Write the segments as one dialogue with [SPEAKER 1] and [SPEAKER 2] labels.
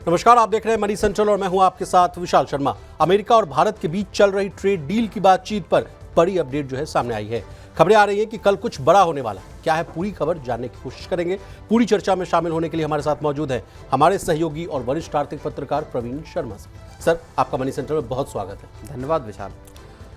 [SPEAKER 1] नमस्कार, आप देख रहे हैं मनी सेंट्रल और मैं हूं आपके साथ विशाल शर्मा। अमेरिका और भारत के बीच चल रही ट्रेड डील की बातचीत पर बड़ी अपडेट जो है सामने आई है। खबरें आ रही हैं कि कल कुछ बड़ा होने वाला है। क्या है पूरी खबर जानने की कोशिश करेंगे। पूरी चर्चा में शामिल होने के लिए हमारे साथ मौजूद हैं हमारे सहयोगी और वरिष्ठ आर्थिक पत्रकार प्रवीण शर्मा। सर, आपका मनी सेंट्रल में बहुत स्वागत है।
[SPEAKER 2] धन्यवाद विशाल।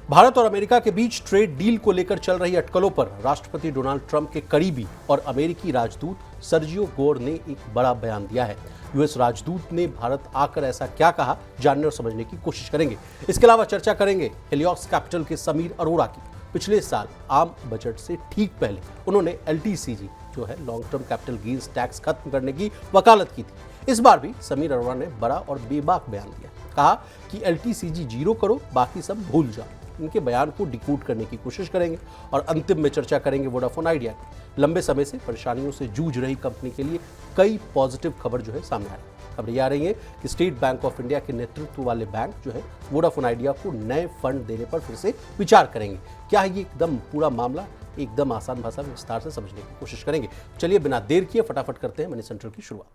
[SPEAKER 1] भारत और अमेरिका के बीच ट्रेड डील को लेकर चल रही अटकलों पर राष्ट्रपति डोनाल्ड ट्रंप के करीबी और अमेरिकी राजदूत सर्जियो गोर ने एक बड़ा बयान दिया है। यूएस राजदूत ने भारत आकर ऐसा क्या कहा, जानने और समझने की कोशिश करेंगे। इसके अलावा चर्चा करेंगे हेलियोक्स कैपिटल के समीर अरोड़ा की। पिछले साल आम बजट से ठीक पहले उन्होंने LTCG जो है long term capital gains tax खत्म करने की वकालत की थी। इस बार भी समीर अरोड़ा ने बड़ा और बेबाक बयान दिया, कहा कि LTCG 0 करो, बाकी सब भूल जाओ। इनके बयान को डिकोड करने की कोशिश करेंगे और अंतिम में चर्चा करेंगे वोडाफोन आइडिया की। लंबे समय से परेशानियों से जूझ रही कंपनी के लिए कई पॉजिटिव खबर जो है सामने आ रही है। खबरें आ रही है कि स्टेट बैंक ऑफ इंडिया के नेतृत्व वाले बैंक जो है वोडाफोन आइडिया को नए फंड देने पर फिर से विचार करेंगे। क्या है ये एकदम पूरा मामला, एकदम आसान भाषा में विस्तार से समझने की कोशिश करेंगे। चलिए बिना देर किए फटाफट करते हैं मनी सेंट्रल की शुरुआत।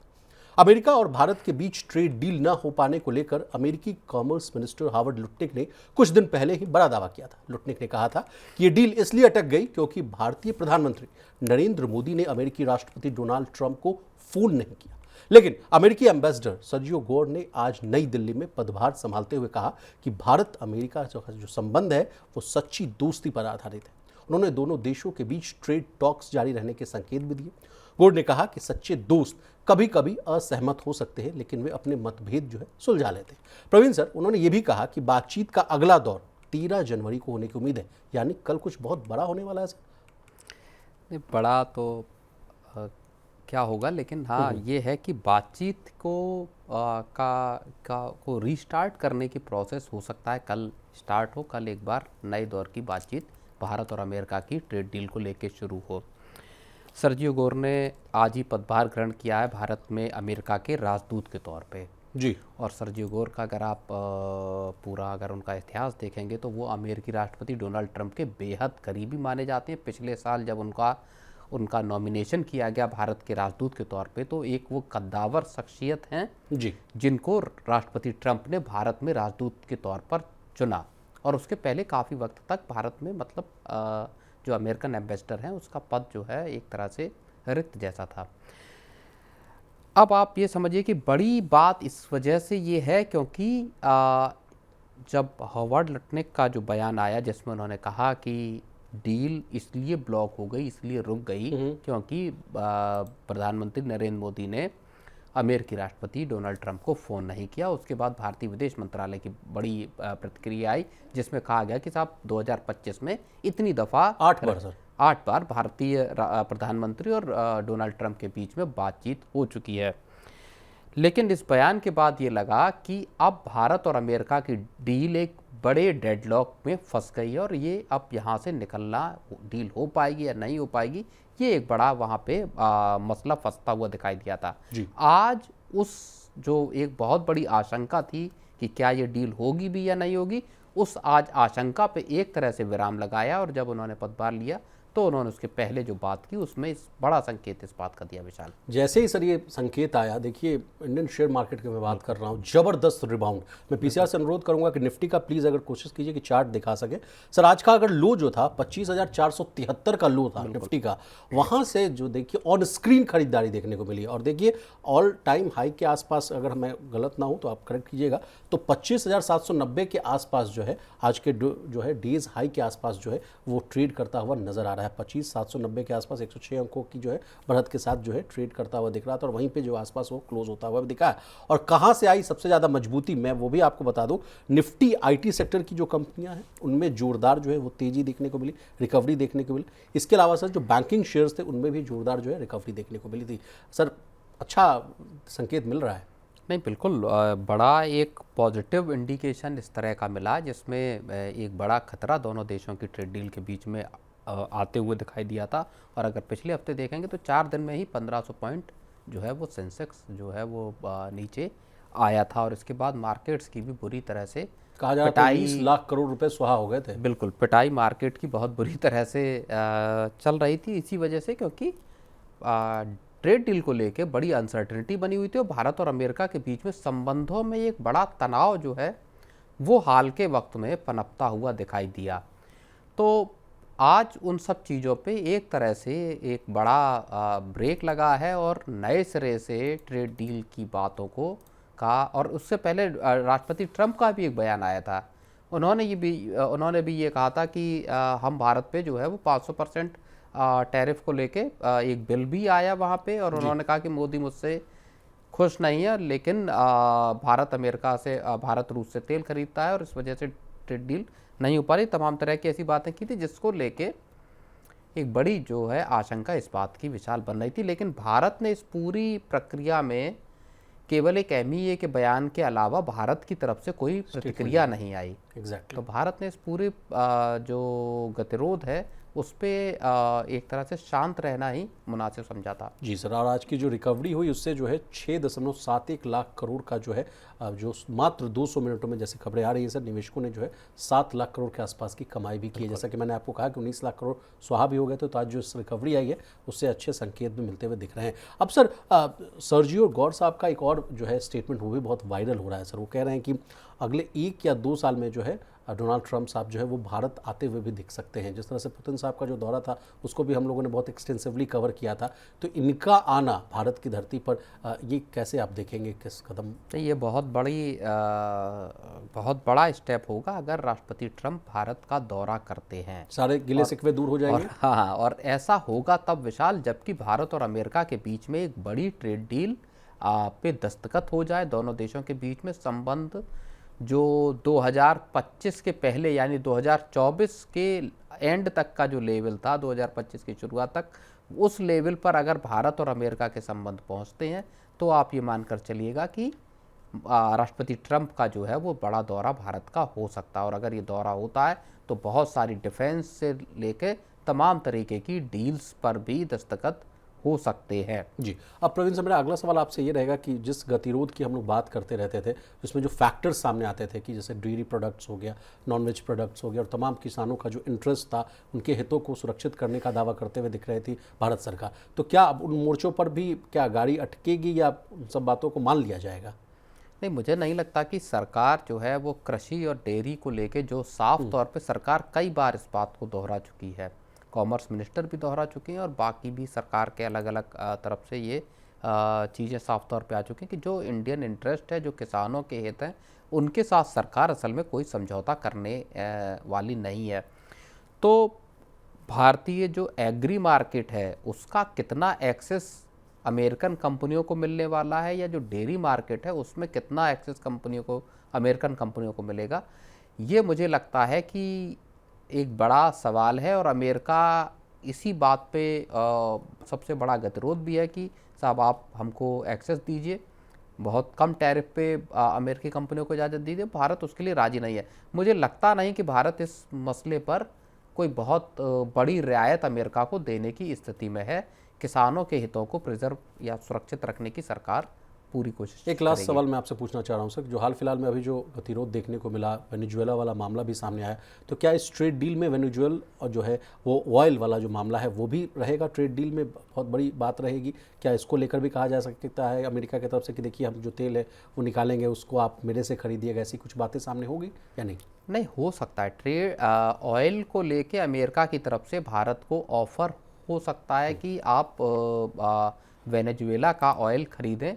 [SPEAKER 1] अमेरिका और भारत के बीच ट्रेड डील न हो पाने को लेकर अमेरिकी कॉमर्स मिनिस्टर हावर्ड लुट्निक ने कुछ दिन पहले ही बड़ा दावा किया था। लुट्निक ने कहा था कि यह डील इसलिए अटक गई क्योंकि भारतीय प्रधानमंत्री नरेंद्र मोदी ने अमेरिकी राष्ट्रपति डोनाल्ड ट्रंप को फोन नहीं किया। लेकिन अमेरिकी एम्बेसडर सर्जियो गोर ने आज नई दिल्ली में पदभार संभालते हुए कहा कि भारत अमेरिका जो संबंध है वो सच्ची दोस्ती पर आधारित है। उन्होंने दोनों देशों के बीच ट्रेड टॉक्स जारी रहने के संकेत भी दिए। गोर ने कहा कि सच्चे दोस्त कभी कभी असहमत हो सकते हैं, लेकिन वे अपने मतभेद जो है सुलझा लेते हैं। प्रवीण सर, उन्होंने ये भी कहा कि बातचीत का अगला दौर 13 जनवरी को होने की उम्मीद है, यानी कल कुछ बहुत बड़ा होने वाला है सर।
[SPEAKER 2] बड़ा तो क्या होगा, लेकिन हाँ ये है कि बातचीत को रीस्टार्ट करने की प्रोसेस हो सकता है कल स्टार्ट हो। कल एक बार नए दौर की बातचीत भारत और अमेरिका की ट्रेड डील को लेकर शुरू हो। सर्जियो गोर ने आज ही पदभार ग्रहण किया है भारत में अमेरिका के राजदूत के तौर पे
[SPEAKER 1] जी।
[SPEAKER 2] और सर्जियो गोर का अगर आप अगर उनका इतिहास देखेंगे तो वो अमेरिकी राष्ट्रपति डोनाल्ड ट्रंप के बेहद करीबी माने जाते हैं। पिछले साल जब उनका नॉमिनेशन किया गया भारत के राजदूत के तौर पे, तो एक वो कद्दावर शख्सियत हैं
[SPEAKER 1] जी,
[SPEAKER 2] जिनको राष्ट्रपति ट्रंप ने भारत में राजदूत के तौर पर चुना। और उसके पहले काफ़ी वक्त तक भारत में जो अमेरिकन एम्बेसडर हैं उसका पद जो है एक तरह से रिक्त जैसा था। अब आप ये समझिए कि बड़ी बात इस वजह से ये है क्योंकि जब हावर्ड लुट्निक का जो बयान आया जिसमें उन्होंने कहा कि डील इसलिए ब्लॉक हो गई, इसलिए रुक गई क्योंकि प्रधानमंत्री नरेंद्र मोदी ने अमेरिकी राष्ट्रपति डोनाल्ड ट्रंप को फ़ोन नहीं किया। उसके बाद भारतीय विदेश मंत्रालय की बड़ी प्रतिक्रिया आई जिसमें कहा गया कि साहब 2025 में इतनी दफ़ा 8 बार भारतीय प्रधानमंत्री और डोनाल्ड ट्रंप के बीच में बातचीत हो चुकी है। लेकिन इस बयान के बाद ये लगा कि अब भारत और अमेरिका की डील एक बड़े डेडलॉक में फंस गई है और ये अब यहाँ से निकलना, डील हो पाएगी या नहीं हो पाएगी, ये एक बड़ा वहाँ पे मसला फंसता हुआ दिखाई दिया था। आज उस जो एक बहुत बड़ी आशंका थी कि क्या ये डील होगी भी या नहीं होगी, उस आज आशंका पे एक तरह से विराम लगाया और जब उन्होंने पदभार लिया तो उन्होंने उसके पहले जो बात की उसमें इस बड़ा संकेत इस बात का दिया विशाल।
[SPEAKER 1] जैसे ही सर ये संकेत आया, देखिए इंडियन शेयर मार्केट की मैं बात कर रहा हूँ, जबरदस्त रिबाउंड। मैं पीसीआर से अनुरोध करूंगा कि निफ्टी का प्लीज अगर कोशिश कीजिए कि चार्ट दिखा सके सर। आज का अगर लो जो था 25,473 का लो था निफ्टी का, वहां से जो देखिए ऑन स्क्रीन खरीदारी देखने को मिली और देखिए ऑल टाइम हाई के आसपास, अगर मैं गलत ना हूं तो आप करेक्ट कीजिएगा, तो 25,790 के आसपास जो है आज के जो है डेज हाई के आसपास जो है वो ट्रेड करता हुआ नजर आ रहा है। 25,790 के आसपास 106 अंकों की जो है बढ़त के साथ जो है ट्रेड करता हुआ दिख रहा था और वहीं पे जो आसपास वो क्लोज होता हुआ दिखा है। और कहां से आई सबसे ज्यादा मजबूती, मैं वो भी आपको बता दूं, निफ्टी IT सेक्टर की जो कंपनियां हैं उनमें जोरदार जो है वो तेजी देखने को मिली, रिकवरी देखने को मिली। इसके अलावा सर जो बैंकिंग शेयर्स थे उनमें भी जोरदार जो है रिकवरी देखने को मिली थी। सर अच्छा संकेत मिल रहा है।
[SPEAKER 2] नहीं, बिल्कुल बड़ा एक पॉजिटिव इंडिकेशन इस तरह का मिला जिसमें एक बड़ा खतरा दोनों देशों की ट्रेड डील के बीच में आते हुए दिखाई दिया था। और अगर पिछले हफ्ते देखेंगे तो 4 दिन में ही 1500 पॉइंट जो है वो सेंसेक्स जो है वो नीचे आया था और इसके बाद मार्केट्स की भी बुरी तरह से
[SPEAKER 1] कहा जा रहा है 20 लाख करोड़ रुपए सुहा हो गए थे।
[SPEAKER 2] बिल्कुल, पिटाई मार्केट की बहुत बुरी तरह से चल रही थी इसी वजह से, क्योंकि ट्रेड डील को लेके बड़ी अनसर्टेनिटी बनी हुई थी और भारत और अमेरिका के बीच में संबंधों में एक बड़ा तनाव जो है वो हाल के वक्त में पनपता हुआ दिखाई दिया। तो आज उन सब चीज़ों पे एक तरह से एक बड़ा ब्रेक लगा है और नए सिरे से ट्रेड डील की बातों को का, और उससे पहले राष्ट्रपति ट्रंप का भी एक बयान आया था। उन्होंने भी ये कहा था कि हम भारत पे जो है वो 500% टैरिफ को लेके एक बिल भी आया वहाँ पे, और उन्होंने कहा कि मोदी मुझसे खुश नहीं है, लेकिन भारत रूस से तेल खरीदता है और इस वजह से ट्रेड डील नहीं हो पा रही। तमाम तरह की ऐसी बातें की थी जिसको लेके एक बड़ी जो है आशंका इस बात की विशाल बन रही थी। लेकिन भारत ने इस पूरी प्रक्रिया में केवल एक MEA के बयान के अलावा भारत की तरफ से कोई प्रतिक्रिया नहीं आई।
[SPEAKER 1] एग्जैक्टली।
[SPEAKER 2] तो भारत ने इस पूरे जो गतिरोध है उस पे एक तरह से शांत रहना ही मुनासिब समझा था।
[SPEAKER 1] जी सर, और आज की जो रिकवरी हुई उससे जो है 6.71 लाख करोड़ का जो है जो मात्र 200 मिनटों में जैसे खबरें आ रही है सर, निवेशकों ने जो है 7 लाख करोड़ के आसपास की कमाई भी की है। जैसा कि मैंने आपको कहा कि 19 लाख करोड़ स्वाहा भी हो गए थे, तो आज जो इस रिकवरी आई है उससे अच्छे संकेत भी मिलते हुए दिख रहे हैं। अब सर, सर्जियो गौर साहब का एक और जो है स्टेटमेंट वो भी बहुत वायरल हो रहा है सर। वो कह रहे हैं कि अगले 1 या 2 साल में जो है डोनाल्ड ट्रंप साहब जो है वो भारत आते हुए भी दिख सकते हैं। जिस तरह से पुतिन साहब का जो दौरा था उसको भी हम लोगों ने बहुत एक्सटेंसिवली कवर किया था, तो इनका आना भारत की धरती पर ये कैसे आप देखेंगे, किस कदम?
[SPEAKER 2] ये बहुत बड़ा स्टेप होगा अगर राष्ट्रपति ट्रंप भारत का दौरा करते हैं।
[SPEAKER 1] सारे गिले शिकवे दूर हो जाएंगे।
[SPEAKER 2] हाँ, और ऐसा होगा तब विशाल, जबकि भारत और अमेरिका के बीच में एक बड़ी ट्रेड डील पे दस्तखत हो जाए। दोनों देशों के बीच में संबंध जो 2025 के पहले यानी 2024 के एंड तक का जो लेवल था, 2025 की शुरुआत तक, उस लेवल पर अगर भारत और अमेरिका के संबंध पहुंचते हैं तो आप ये मानकर चलिएगा कि राष्ट्रपति ट्रंप का जो है वो बड़ा दौरा भारत का हो सकता है। और अगर ये दौरा होता है तो बहुत सारी डिफेंस से लेके तमाम तरीके की डील्स पर भी दस्तखत हो सकते हैं।
[SPEAKER 1] जी, अब प्रवीण सर, मेरा अगला सवाल आपसे ये रहेगा कि जिस गतिरोध की हम लोग बात करते रहते थे, जिसमें जो फैक्टर्स सामने आते थे कि जैसे डेयरी प्रोडक्ट्स हो गया, नॉनवेज प्रोडक्ट्स हो गया, और तमाम किसानों का जो इंटरेस्ट था, उनके हितों को सुरक्षित करने का दावा करते हुए दिख रही थी भारत सरकार, तो क्या अब उन मोर्चों पर भी क्या गाड़ी अटकेगी या उन सब बातों को मान लिया जाएगा?
[SPEAKER 2] नहीं, मुझे नहीं लगता कि सरकार जो है वो कृषि और डेयरी को लेके जो साफ तौर पे सरकार कई बार इस बात को दोहरा चुकी है, कॉमर्स मिनिस्टर भी दोहरा चुके हैं और बाकी भी सरकार के अलग अलग तरफ से ये चीज़ें साफ तौर पे आ चुकी हैं कि जो इंडियन इंटरेस्ट है, जो किसानों के हित हैं, उनके साथ सरकार असल में कोई समझौता करने वाली नहीं है। तो भारतीय जो एग्री मार्केट है उसका कितना एक्सेस अमेरिकन कंपनियों को मिलने वाला है, या जो डेयरी मार्केट है उसमें कितना एक्सेस अमेरिकन कंपनियों को मिलेगा, ये मुझे लगता है कि एक बड़ा सवाल है। और अमेरिका इसी बात पे सबसे बड़ा गतिरोध भी है कि साहब आप हमको एक्सेस दीजिए, बहुत कम टैरिफ पे अमेरिकी कंपनियों को इजाज़त दीजिए। भारत उसके लिए राज़ी नहीं है। मुझे लगता नहीं कि भारत इस मसले पर कोई बहुत बड़ी रियायत अमेरिका को देने की स्थिति में है। किसानों के हितों को प्रिजर्व या सुरक्षित रखने की सरकार पूरी कोशिश।
[SPEAKER 1] एक लास्ट सवाल मैं आपसे पूछना चाह रहा हूँ सर, जो हाल फिलहाल में अभी जो गतिरोध देखने को मिला, वेनेजुएला वाला मामला भी सामने आया, तो क्या इस ट्रेड डील में वेनेजुएला और जो है वो ऑयल वाला जो मामला है वो भी रहेगा ट्रेड डील में, बहुत बड़ी बात रहेगी? क्या इसको लेकर भी कहा जा सकता है अमेरिका की तरफ से कि देखिए हम जो तेल है वो निकालेंगे, उसको आप मेरे से खरीदिएगा, ऐसी कुछ बातें सामने होगी या नहीं?
[SPEAKER 2] नहीं, हो सकता है। ट्रेड ऑयल को लेके अमेरिका की तरफ से भारत को ऑफर हो सकता है कि आप वेनेजुएला का ऑयल खरीदें।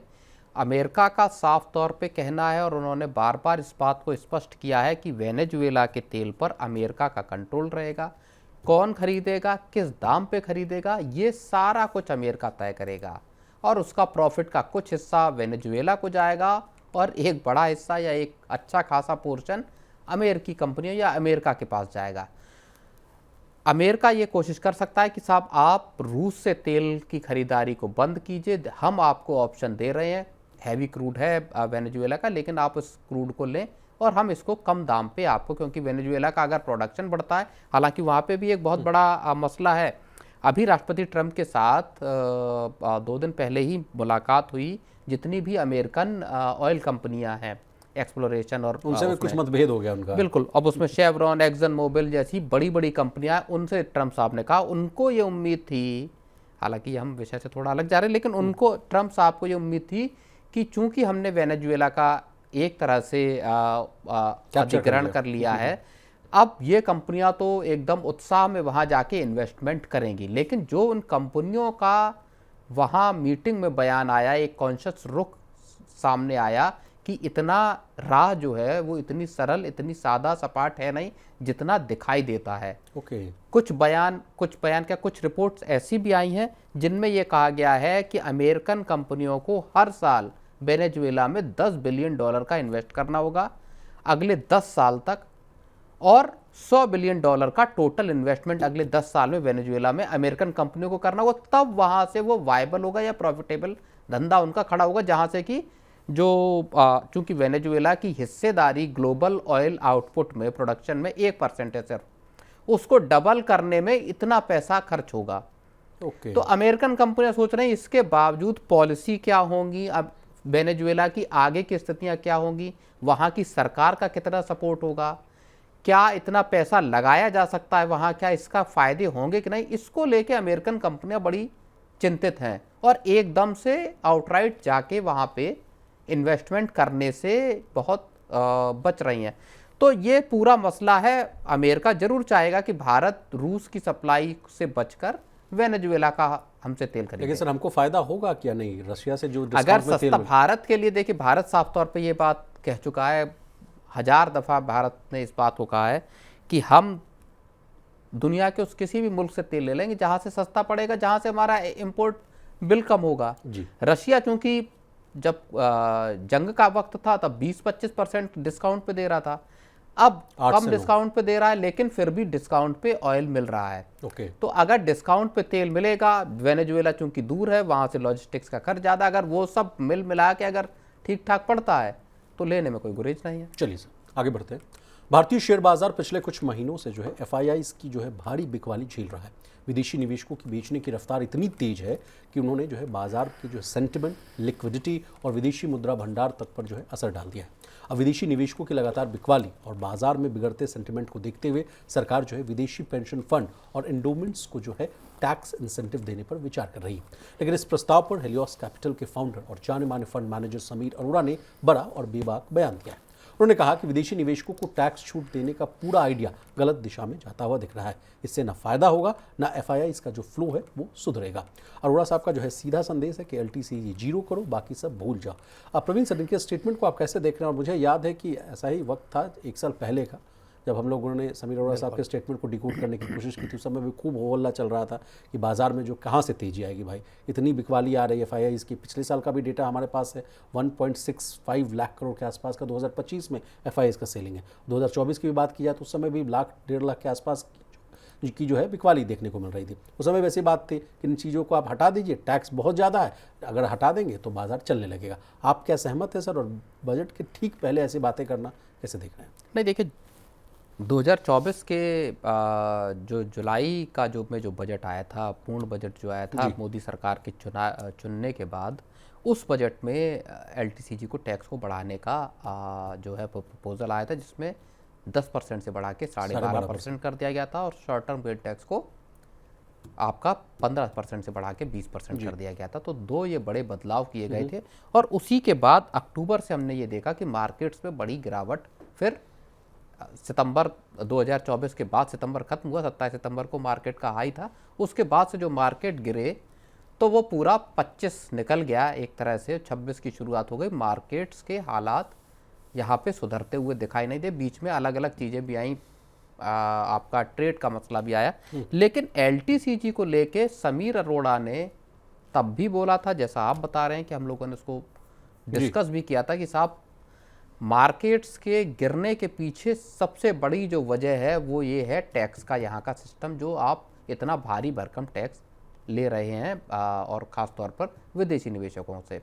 [SPEAKER 2] अमेरिका का साफ तौर पे कहना है और उन्होंने बार बार इस बात को स्पष्ट किया है कि वेनेजुएला के तेल पर अमेरिका का कंट्रोल रहेगा। कौन खरीदेगा, किस दाम पे खरीदेगा, ये सारा कुछ अमेरिका तय करेगा और उसका प्रॉफिट का कुछ हिस्सा वेनेजुएला को जाएगा और एक बड़ा हिस्सा या एक अच्छा खासा पोर्शन अमेरिकी कंपनियों या अमेरिका के पास जाएगा। अमेरिका ये कोशिश कर सकता है कि साहब आप रूस से तेल की खरीदारी को बंद कीजिए, हम आपको ऑप्शन दे रहे हैं, हैवी क्रूड है वेनेजुएला का, लेकिन आप उस क्रूड को लें और हम इसको कम दाम पे आपको, क्योंकि वेनेजुएला का अगर प्रोडक्शन बढ़ता है, हालांकि वहाँ पे भी एक बहुत बड़ा मसला है। अभी राष्ट्रपति ट्रंप के साथ 2 दिन पहले ही मुलाकात हुई, जितनी भी अमेरिकन ऑयल कंपनियां हैं, एक्सप्लोरेशन और
[SPEAKER 1] उनसे भी कुछ मतभेद हो गया उनका।
[SPEAKER 2] बिल्कुल, अब उसमें शेवरॉन, एक्सन मोबिल जैसी बड़ी बड़ी कंपनियां, उनसे ट्रंप साहब ने कहा उनको ये उम्मीद थी हालांकि हम विषय से थोड़ा अलग जा रहे हैं, लेकिन उनको, ट्रम्प साहब को ये उम्मीद थी कि चूंकि हमने वेनेजुएला का एक तरह से अधिग्रहण कर लिया है, अब ये कंपनियां तो एकदम उत्साह में वहां जाके इन्वेस्टमेंट करेंगी। लेकिन जो उन कंपनियों का वहां मीटिंग में बयान आया, एक कॉन्शियस रुख सामने आया कि इतना राह जो है वो इतनी सरल, इतनी सादा सपाट है नहीं जितना दिखाई देता है।
[SPEAKER 1] ओके।
[SPEAKER 2] कुछ बयान क्या, कुछ रिपोर्ट्स ऐसी भी आई हैं जिनमें यह कहा गया है कि अमेरिकन कंपनियों को हर साल वेनेजुएला में $10 बिलियन का इन्वेस्ट करना होगा अगले 10 साल तक, और $100 बिलियन का टोटल इन्वेस्टमेंट अगले 10 साल में वेनेजुएला में अमेरिकन कंपनियों को करना होगा। तब वहां से वो वायबल होगा या प्रॉफिटेबल धंधा उनका खड़ा होगा, जहां से कि जो चूंकि वेनेजुएला की हिस्सेदारी ग्लोबल ऑयल आउटपुट में, प्रोडक्शन में 1% है सिर्फ, उसको डबल करने में इतना पैसा खर्च होगा।
[SPEAKER 1] ओके।
[SPEAKER 2] तो अमेरिकन कंपनियां सोच रही हैं इसके बावजूद पॉलिसी क्या होंगी, अब वेनेजुएला की आगे की स्थितियां क्या होंगी, वहां की सरकार का कितना सपोर्ट होगा, क्या इतना पैसा लगाया जा सकता है वहां, क्या इसका फायदे होंगे कि नहीं, इसको लेके अमेरिकन कंपनियां बड़ी चिंतित हैं और एकदम से आउटराइट जाके वहां पे इन्वेस्टमेंट करने से बहुत बच रही हैं। तो ये पूरा मसला है। अमेरिका जरूर चाहेगा कि भारत रूस की सप्लाई से बचकर वेनेजुएला का हमसे तेल खरीदे।
[SPEAKER 1] लेकिन सर हमको फायदा होगा क्या नहीं रशिया से जो
[SPEAKER 2] अगर सस्ता भारत के लिए, देखिए भारत साफ तौर पे ये बात कह चुका है, 1000 दफा भारत ने इस बात को कहा है कि हम दुनिया के उस किसी भी मुल्क से तेल ले लेंगे जहां से सस्ता पड़ेगा, जहां से हमारा इंपोर्ट बिल कम होगा। रशिया चूंकि जब जंग का वक्त था तब 20-25% डिस्काउंट पे दे रहा था, अब कम डिस्काउंट पे दे रहा है, लेकिन फिर भी डिस्काउंट पे ऑयल मिल रहा है। तो अगर डिस्काउंट पे तेल मिलेगा, वेनेजुएला चूंकि दूर है, वहां से लॉजिस्टिक्स का खर्च ज्यादा, अगर वो सब मिला के अगर ठीक ठाक पड़ता है तो लेने में कोई गुरेज नहीं है।
[SPEAKER 1] चलिए सर आगे बढ़ते हैं। भारतीय शेयर बाजार पिछले कुछ महीनों से जो है एफआईआईज़ की जो है भारी बिकवाली झेल रहा है। विदेशी निवेशकों की बेचने की रफ्तार इतनी तेज है कि उन्होंने जो है बाजार के जो सेंटिमेंट, लिक्विडिटी और विदेशी मुद्रा भंडार तक पर जो है असर डाल दिया है। अब विदेशी निवेशकों की लगातार बिकवाली और बाजार में बिगड़ते सेंटिमेंट को देखते हुए सरकार जो है विदेशी पेंशन फंड और एंडोमेंट्स को जो है टैक्स इंसेंटिव देने पर विचार कर रही है। लेकिन इस प्रस्ताव पर हेलियोस कैपिटल के फाउंडर और जाने माने फंड मैनेजर समीर अरोड़ा ने बड़ा और बेबाक बयान दिया है। उन्होंने कहा कि विदेशी निवेशकों को टैक्स छूट देने का पूरा आइडिया गलत दिशा में जाता हुआ दिख रहा है। इससे ना फायदा होगा ना एफआईआईज़ का जो फ्लो है वो सुधरेगा। अरोड़ा साहब का जो है सीधा संदेश है कि एलटीसी जीरो करो, बाकी सब भूल जाओ। अब प्रवीण सर इनके स्टेटमेंट को आप कैसे देख रहे हैं? और मुझे याद है कि ऐसा ही वक्त था 1 साल पहले का, जब हम लोगों ने समीर अरोड़ा साहब के स्टेटमेंट को डिकोड करने की कोशिश की थी। उस समय भी खूब होहल्ला चल रहा था कि बाजार में जो कहाँ से तेजी आएगी भाई, इतनी बिकवाली आ रही है। एफआईआईज़ की पिछले साल का भी डेटा हमारे पास है, 1.65 लाख करोड़ के आसपास का 2025 में एफआईआईज़ का सेलिंग है। 2024 की भी बात की जाए तो उस समय भी 1-1.5 लाख के आसपास की जो है बिकवाली देखने को मिल रही थी। उस समय वैसी बात थी कि इन चीज़ों को आप हटा दीजिए, टैक्स बहुत ज़्यादा है, अगर हटा देंगे तो बाजार चलने लगेगा। आप क्या सहमत है सर? और बजट के ठीक पहले ऐसी बातें करना कैसे देख रहे हैं?
[SPEAKER 2] नहीं, देखिए 2024 के जो जुलाई का जो बजट आया था, पूर्ण बजट जो आया था मोदी सरकार के चुनने के बाद, उस बजट में एलटीसीजी को टैक्स को बढ़ाने का जो है प्रपोजल आया था, जिसमें 10% से बढ़ा के 12.5% कर दिया गया था और शॉर्ट टर्म वेट टैक्स को आपका 15% से बढ़ा के 20% कर दिया गया था। तो 2 ये बड़े बदलाव किए गए थे और उसी के बाद अक्टूबर से हमने ये देखा कि मार्केट्स में बड़ी गिरावट, फिर सितंबर 2024 के बाद, सितंबर खत्म हुआ, 27 सितंबर को मार्केट का हाई था, उसके बाद से जो मार्केट गिरे तो वो पूरा 25 निकल गया, एक तरह से 26 की शुरुआत हो गई। मार्केट्स के हालात यहाँ पे सुधरते हुए दिखाई नहीं दे। बीच में अलग अलग चीज़ें भी आई, आपका ट्रेड का मसला भी आया, लेकिन एलटीसीजी को लेके समीर अरोड़ा ने तब भी बोला था, जैसा आप बता रहे हैं कि हम लोगों ने उसको डिस्कस भी किया था कि साहब मार्केट्स के गिरने के पीछे सबसे बड़ी जो वजह है वो ये है टैक्स का, यहाँ का सिस्टम, जो आप इतना भारी भरकम टैक्स ले रहे हैं और ख़ास तौर पर विदेशी निवेशकों से।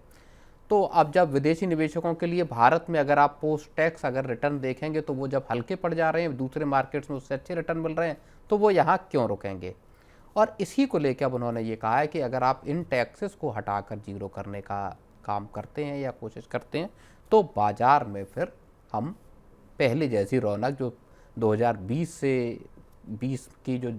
[SPEAKER 2] तो अब जब विदेशी निवेशकों के लिए भारत में अगर आप पोस्ट टैक्स अगर रिटर्न देखेंगे तो वो जब हल्के पड़ जा रहे हैं, दूसरे मार्केट्स में उससे अच्छे रिटर्न मिल रहे हैं, तो वो यहाँ क्यों रुकेंगे? और इसी को लेकर अब उन्होंने ये कहा है कि अगर आप इन टैक्सेस को हटाकर जीरो करने का काम करते हैं या कोशिश करते हैं तो बाजार में फिर हम पहले जैसी रौनक जो 2020 से 20 की जो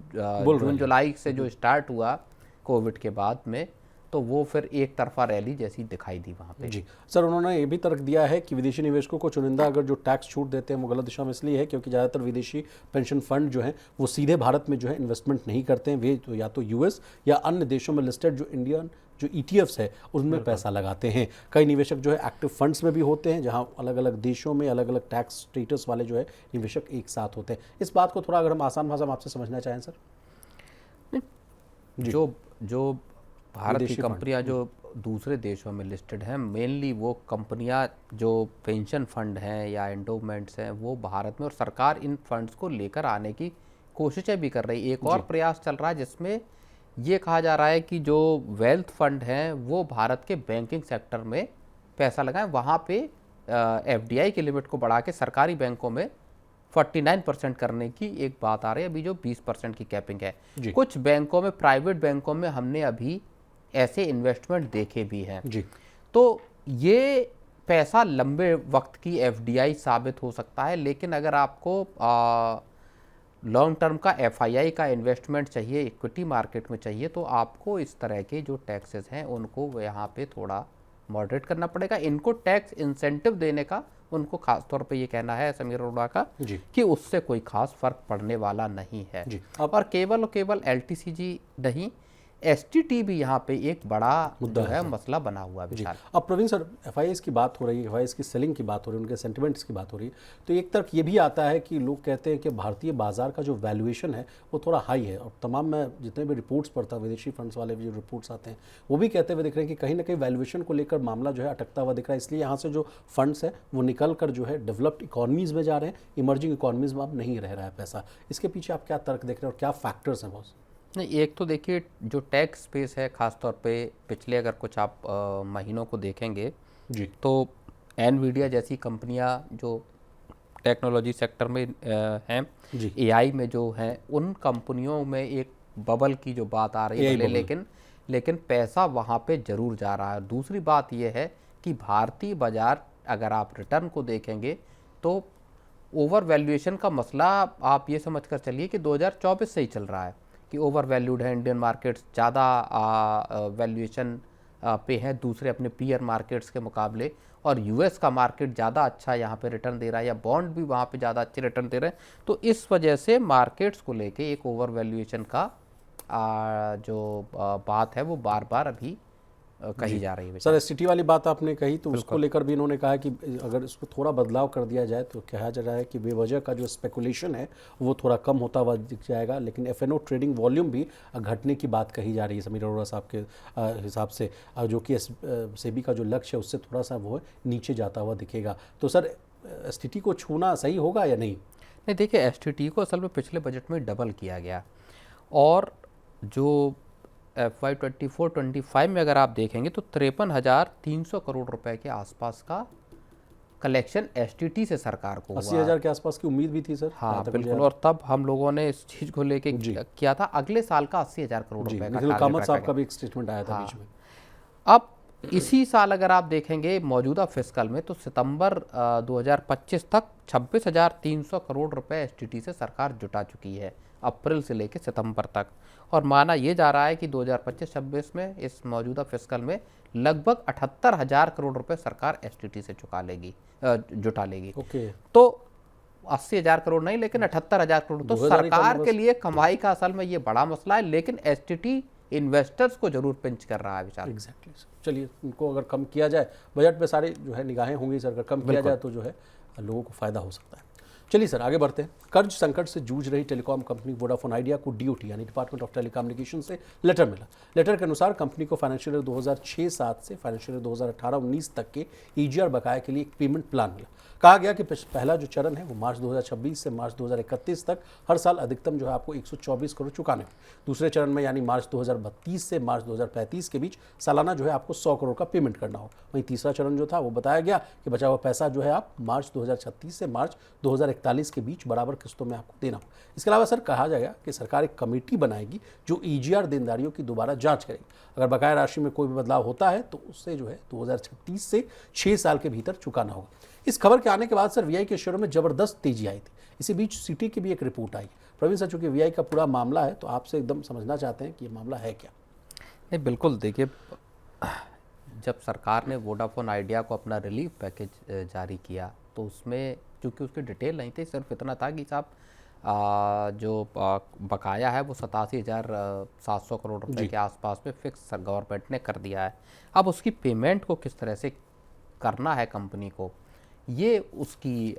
[SPEAKER 2] जून जुलाई से जो स्टार्ट हुआ कोविड के बाद में, तो वो फिर एक तरफा रैली जैसी दिखाई दी वहाँ पे।
[SPEAKER 1] जी सर, उन्होंने ये भी तर्क दिया है कि विदेशी निवेशकों को चुनिंदा अगर जो टैक्स छूट देते हैं वो गलत दिशा में इसलिए है क्योंकि ज़्यादातर विदेशी पेंशन फंड जो हैं वो सीधे भारत में जो है इन्वेस्टमेंट नहीं करते हैं, वे तो या तो यूएस या अन्य देशों में लिस्टेड जो इंडियन जो ETFs है उनमें पैसा लगाते हैं। कई निवेशक जो है एक्टिव फंड्स में भी होते हैं जहां अलग अलग देशों में अलग अलग टैक्स स्टेटस वाले जो है निवेशक एक साथ होते हैं। इस बात को थोड़ा अगर हम आसान भाषा में आपसे समझना चाहें सर। जी।
[SPEAKER 2] जो भारत की
[SPEAKER 1] विदेशी फंड।
[SPEAKER 2] कंपनियां जो दूसरे देशों में लिस्टेड हैं, मेनली वो कंपनियां जो पेंशन फंड हैं या एंडोमेंट्स हैं वो भारत में, और सरकार इन फंड्स को लेकर आने की कोशिशें भी कर रही है। एक और प्रयास चल रहा है जिसमें ये कहा जा रहा है कि जो वेल्थ फंड हैं वो भारत के बैंकिंग सेक्टर में पैसा लगाएं, वहाँ पे FDI की लिमिट को बढ़ा के सरकारी बैंकों में 49% करने की एक बात आ रही है। अभी जो 20% की कैपिंग है, कुछ बैंकों में, प्राइवेट बैंकों में हमने अभी ऐसे इन्वेस्टमेंट देखे भी हैं।
[SPEAKER 1] जी।
[SPEAKER 2] तो ये पैसा लंबे वक्त की FDI साबित हो सकता है, लेकिन अगर आपको लॉन्ग टर्म का FII का इन्वेस्टमेंट चाहिए, इक्विटी मार्केट में चाहिए, तो आपको इस तरह के जो टैक्सेस हैं उनको यहाँ पे थोड़ा मॉडरेट करना पड़ेगा। इनको टैक्स इंसेंटिव देने का उनको खास तौर पे ये कहना है समीर अरोड़ा का कि उससे कोई खास फर्क पड़ने वाला नहीं है। और केवल LTCG नहीं, STT भी यहाँ पे एक बड़ा मुद्दा है, मसला बना हुआ है विशाल।
[SPEAKER 1] अब प्रवीण सर, FIIs की बात हो रही है, FIIs की सेलिंग की बात हो रही है, उनके सेंटिमेंट्स की बात हो रही है, तो एक तर्क ये भी आता है कि लोग कहते हैं कि भारतीय बाजार का जो वैल्यूएशन है वो थोड़ा हाई है। और तमाम मैं जितने भी रिपोर्ट्स पढ़ता हूँ, विदेशी फंड्स वाले भी जो रिपोर्ट्स आते हैं वो भी कहते हुए दिख रहे हैं कि कहीं ना कहीं वैल्यूएशन को लेकर मामला जो है अटकता हुआ दिख रहा है। इसलिए यहाँ से जो फंड्स है वो निकल कर जो है डेवलप्ड इकॉनमीज़ में जा रहे हैं, इमर्जिंग इकॉनमीज़ में अब नहीं रह रहा है पैसा। इसके पीछे आप क्या तर्क देख रहे हैं और क्या फैक्टर्स हैं बॉस?
[SPEAKER 2] नहीं, एक तो देखिए जो टैक्स स्पेस है, ख़ासतौर पे पिछले अगर कुछ आप महीनों को देखेंगे
[SPEAKER 1] जी,
[SPEAKER 2] तो एनवीडिया जैसी कंपनियां जो टेक्नोलॉजी सेक्टर में हैं, AI में जो हैं, उन कंपनियों में एक बबल की जो बात आ रही है, लेकिन पैसा वहाँ पे ज़रूर जा रहा है। दूसरी बात यह है कि भारतीय बाज़ार, अगर आप रिटर्न को देखेंगे तो ओवर वैल्यूएशन का मसला आप ये समझ कर चलिए कि 2024 से ही चल रहा है कि ओवर वैल्यूड है। इंडियन मार्केट्स ज़्यादा वैल्यूएशन पे हैं दूसरे अपने पीयर मार्केट्स के मुकाबले, और US का मार्केट ज़्यादा अच्छा यहाँ पे रिटर्न दे रहा है, या बॉन्ड भी वहाँ पे ज़्यादा अच्छे रिटर्न दे रहे हैं। तो इस वजह से मार्केट्स को लेके एक ओवर वैल्यूएशन का जो बात है वो बार बार अभी कही जा रही है।
[SPEAKER 1] सर, STT वाली बात आपने कही तो उसको लेकर भी इन्होंने कहा कि अगर इसको थोड़ा बदलाव कर दिया जाए तो कहा जा रहा है कि बेवजह का जो स्पेकुलेशन है वो थोड़ा कम होता हुआ दिख जाएगा। लेकिन FNO ट्रेडिंग वॉल्यूम भी घटने की बात कही जा रही है समीर अरोड़ा साहब के हिसाब से, जो कि सेबी का जो लक्ष्य है उससे थोड़ा सा वो नीचे जाता हुआ दिखेगा। तो सर, STT को छूना सही होगा या नहीं?
[SPEAKER 2] नहीं, देखिए STT को असल में पिछले बजट में डबल किया गया, और जो FY 24-25 में अगर आप देखेंगे तो 53,300 करोड़ रुपए के आसपास का कलेक्शन STT से सरकार को हुआ।
[SPEAKER 1] 80,000 के आसपास की उम्मीद भी थी सर।
[SPEAKER 2] हाँ बिल्कुल, और तब हम लोगों ने इस चीज़ को लेके किया था, अगले साल का 80,000 करोड़ रुपए का
[SPEAKER 1] कामत साहब का भी एक स्टेटमेंट आया था बीच में।
[SPEAKER 2] अब इसी साल अगर आप देखेंगे मौजूदा फिस्कल में, तो सितंबर 2025 तक 26,300 करोड़ रुपए STT से सरकार जुटा चुकी है, अप्रैल से लेकर सितंबर तक। और माना ये जा रहा है कि 2025-26 में इस मौजूदा फिस्कल में लगभग 78,000 करोड़ रुपए सरकार STT से जुटा लेगी। तो 80,000 करोड़ नहीं, लेकिन 78,000 करोड़। तो सरकार के लिए कमाई का असल में ये बड़ा मसला है, लेकिन STT इन्वेस्टर्स को जरूर पिंच कर रहा है विचार।
[SPEAKER 1] एग्जैक्टली। चलिए, उनको अगर कम किया जाए, बजट पे सारी जो है निगाहें होंगी सर, अगर कम किया जाए तो जो है लोगों को फायदा हो सकता है। चलिए सर, आगे बढ़ते हैं। कर्ज संकट से जूझ रही टेलीकॉम कंपनी वोडाफोन आइडिया को DOT यानी डिपार्टमेंट ऑफ टेलीकम्युनिकेशन से लेटर मिला। लेटर के अनुसार कंपनी को फाइनेंशियल ईयर 2006-07 से फाइनेंशियल ईयर 2018-19 तक के EGR बकाया के लिए एक पेमेंट प्लान मिला। कहा गया कि पहला जो चरण है वो मार्च 2026 से मार्च 2031 तक हर साल अधिकतम जो है आपको 124 करोड़ चुकाने हैं। दूसरे चरण में यानी मार्च 2032 से मार्च 2035 के बीच सालाना जो है आपको 100 करोड़ का पेमेंट करना हो। वहीं तीसरा चरण जो था वो बताया गया कि बचा हुआ पैसा जो है आप मार्च 2036 से मार्च 2041 के बीच बराबर किस्तों में आपको देना हो। इसके अलावा सर कहा जाएगा कि सरकार एक कमेटी बनाएगी जो EGR देनदारियों की दोबारा जांच करेगी। अगर बकाया राशि में कोई भी बदलाव होता है तो उससे जो है 2036 से 6 साल के भीतर चुकाना होगा। इस खबर के आने के बाद सर VI के शेयरों में जबरदस्त तेजी आई थी। इसी बीच सिटी की भी एक रिपोर्ट आई। प्रवीण सर, चूंकि VI का पूरा मामला है तो आपसे एकदम समझना चाहते हैं कि ये मामला है क्या?
[SPEAKER 2] नहीं, बिल्कुल देखिए, जब सरकार ने वोडाफोन आइडिया को अपना रिलीफ पैकेज जारी किया, तो उसमें चूंकि उसकी डिटेल नहीं थी, सिर्फ इतना था कि साहब जो बकाया है वो 87,700 करोड़ रुपए
[SPEAKER 1] जी।
[SPEAKER 2] के आसपास में फिक्स गवर्नमेंट ने कर दिया है। अब उसकी पेमेंट को किस तरह से करना है कंपनी को, ये उसकी